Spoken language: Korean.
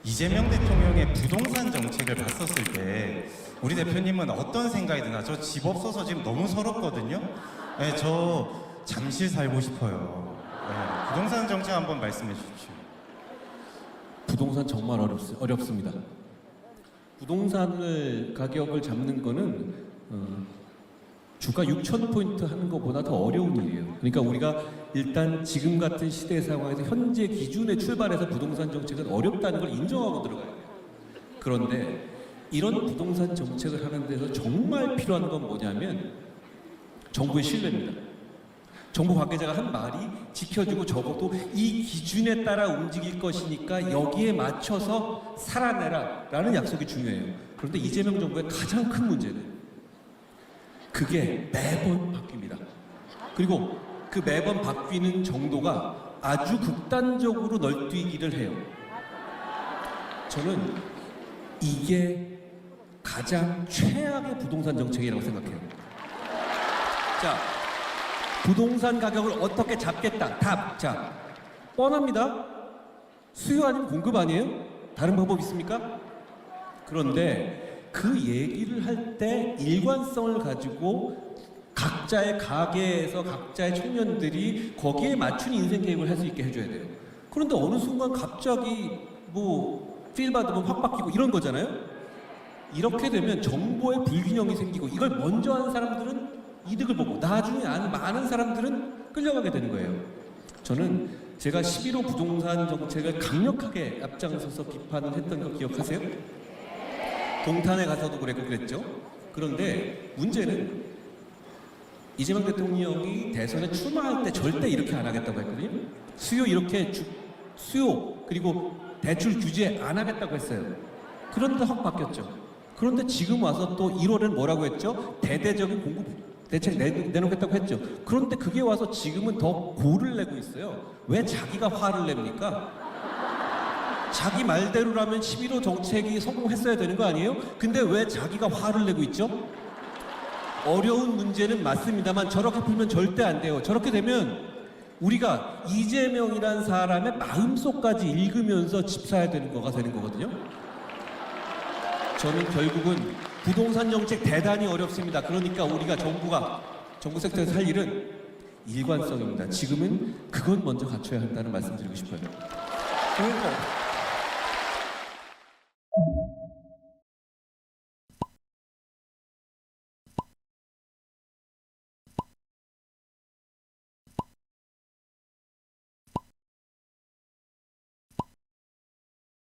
이재명 대통령의 부동산 정책을 봤었을 때 우리 대표님은 어떤 생각이 드나? 저 집 없어서 지금 너무 서럽거든요. 네, 저 잠실 살고 싶어요. 네, 부동산 정책 한번 말씀해 주십시오. 부동산 정말 어렵습니다. 부동산을 가격을 잡는 거는 주가 6,000포인트 하는 것보다 더 어려운 일이에요. 그러니까 우리가 일단 지금 같은 시대 상황에서 현재 기준에 출발해서 부동산 정책은 어렵다는 걸 인정하고 들어가야 돼요. 그런데 이런 부동산 정책을 하는 데서 정말 필요한 건 뭐냐면 정부의 신뢰입니다. 정부 관계자가 한 말이 지켜주고 적어도 이 기준에 따라 움직일 것이니까 여기에 맞춰서 살아내라 라는 약속이 중요해요. 그런데 이재명 정부의 가장 큰 문제는 그게 매번 바뀝니다. 그리고 그 매번 바뀌는 정도가 아주 극단적으로 널뛰기를 해요. 저는 이게 가장 최악의 부동산 정책이라고 생각해요. 자, 부동산 가격을 어떻게 잡겠다. 답. 자, 뻔합니다. 수요 아니면 공급 아니에요? 다른 방법 있습니까? 그런데 그 얘기를 할 때 일관성을 가지고 각자의 가게에서 각자의 청년들이 거기에 맞춘 인생 계획을 할 수 있게 해줘야 돼요. 그런데 어느 순간 갑자기 뭐 필 받으면 확 바뀌고 이런 거잖아요. 이렇게 되면 정보의 불균형이 생기고 이걸 먼저 하는 사람들은 이득을 보고 나중에 아는 많은 사람들은 끌려가게 되는 거예요. 저는 제가 11호 부동산 정책을 강력하게 앞장서서 비판을 했던 거 기억하세요? 동탄에 가서도 그랬죠. 그런데 문제는 이재명 대통령이 대선에 출마할 때 절대 이렇게 안 하겠다고 했거든요. 수요 그리고 대출 규제 안 하겠다고 했어요. 그런데 확 바뀌었죠. 그런데 지금 와서 또 1월엔 뭐라고 했죠? 대대적인 공급 대책 내놓겠다고 했죠. 그런데 그게 와서 지금은 더 고를 내고 있어요. 왜 자기가 화를 냅니까? 자기 말대로라면 11호 정책이 성공했어야 되는 거 아니에요? 근데 왜 자기가 화를 내고 있죠? 어려운 문제는 맞습니다만 저렇게 풀면 절대 안 돼요. 저렇게 되면 우리가 이재명이란 사람의 마음속까지 읽으면서 집 사야 되는 거가 되는 거거든요. 저는 결국은 부동산 정책 대단히 어렵습니다. 그러니까 우리가 정부 섹터에서 할 일은 일관성입니다. 지금은 그건 먼저 갖춰야 한다는 말씀 드리고 싶어요. 그러니까